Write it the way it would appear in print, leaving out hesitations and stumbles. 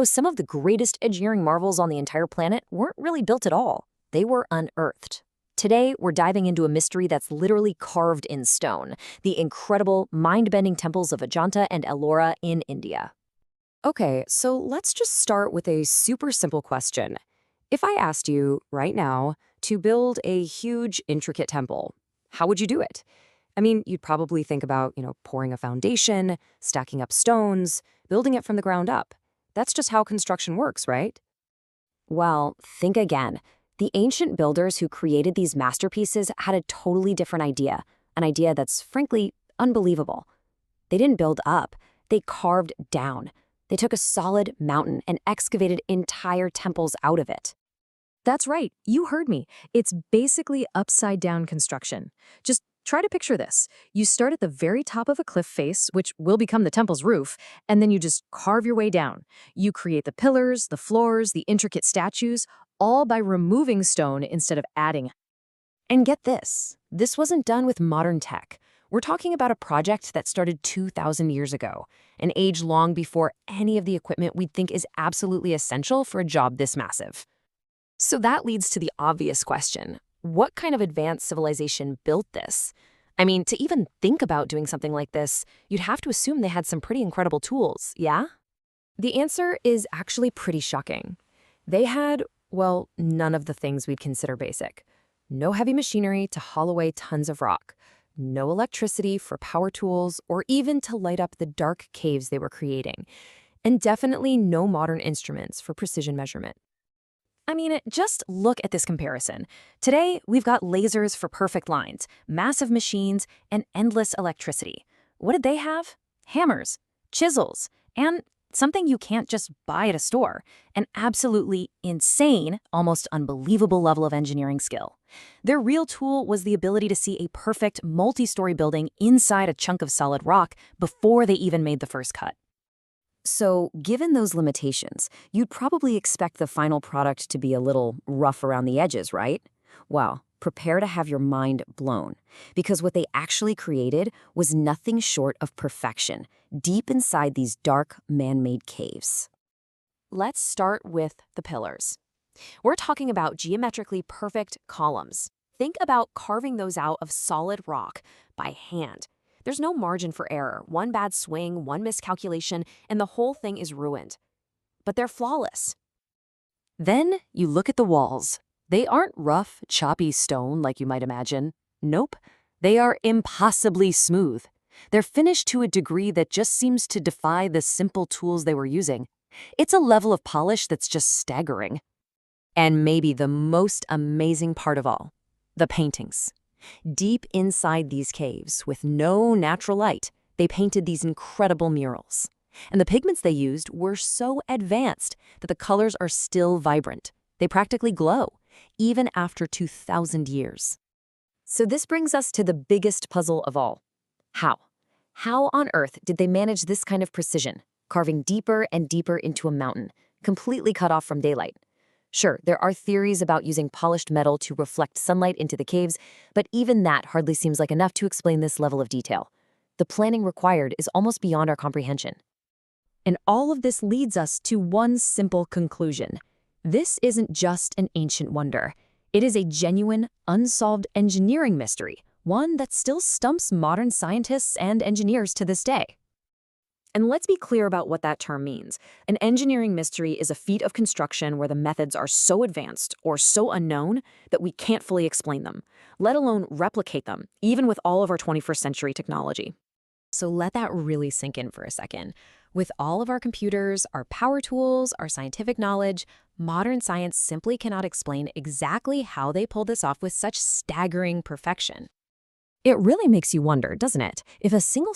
Some of the greatest engineering marvels on the entire planet weren't really built at all. They were unearthed. Today, we're diving into a mystery that's literally carved in stone, the incredible, mind-bending temples of Ajanta and Ellora in India. Okay, so let's just start with a super simple question. If I asked you right now to build a huge, intricate temple, how would you do it? I mean, you'd probably think about, pouring a foundation, stacking up stones, building it from the ground up. That's just how construction works, right? Well, think again. The ancient builders who created these masterpieces had a totally different idea, an idea that's frankly unbelievable. They didn't build up, they carved down. They took a solid mountain and excavated entire temples out of it. That's right, you heard me. It's basically upside-down construction. Just try to picture this. You start at the very top of a cliff face, which will become the temple's roof, and then you just carve your way down. You create the pillars, the floors, the intricate statues, all by removing stone instead of adding. And get this wasn't done with modern tech. We're talking about a project that started 2,000 years ago, an age long before any of the equipment we'd think is absolutely essential for a job this massive. So that leads to the obvious question. What kind of advanced civilization built this? I mean, to even think about doing something like this, you'd have to assume they had some pretty incredible tools, yeah? The answer is actually pretty shocking. They had, well, none of the things we'd consider basic. No heavy machinery to haul away tons of rock. No electricity for power tools or even to light up the dark caves they were creating. And definitely no modern instruments for precision measurement. I mean, just look at this comparison. Today, we've got lasers for perfect lines, massive machines, and endless electricity. What did they have? Hammers, chisels, and something you can't just buy at a store, an absolutely insane, almost unbelievable level of engineering skill. Their real tool was the ability to see a perfect multi-story building inside a chunk of solid rock before they even made the first cut. So, given those limitations, you'd probably expect the final product to be a little rough around the edges, right? Well, prepare to have your mind blown, because what they actually created was nothing short of perfection, deep inside these dark, man-made caves. Let's start with the pillars. We're talking about geometrically perfect columns. Think about carving those out of solid rock by hand. There's no margin for error. One bad swing, one miscalculation, and the whole thing is ruined. But they're flawless. Then you look at the walls. They aren't rough, choppy stone like you might imagine. Nope, they are impossibly smooth. They're finished to a degree that just seems to defy the simple tools they were using. It's a level of polish that's just staggering. And maybe the most amazing part of all, the paintings. Deep inside these caves, with no natural light, they painted these incredible murals. And the pigments they used were so advanced that the colors are still vibrant. They practically glow, even after 2,000 years. So this brings us to the biggest puzzle of all. How? How on earth did they manage this kind of precision, carving deeper and deeper into a mountain, completely cut off from daylight? Sure, there are theories about using polished metal to reflect sunlight into the caves, but even that hardly seems like enough to explain this level of detail. The planning required is almost beyond our comprehension. And all of this leads us to one simple conclusion. This isn't just an ancient wonder. It is a genuine, unsolved engineering mystery, one that still stumps modern scientists and engineers to this day. And let's be clear about what that term means. An engineering mystery is a feat of construction where the methods are so advanced or so unknown that we can't fully explain them, let alone replicate them, even with all of our 21st century technology. So let that really sink in for a second. With all of our computers, our power tools, our scientific knowledge, modern science simply cannot explain exactly how they pulled this off with such staggering perfection. It really makes you wonder, doesn't it, if a single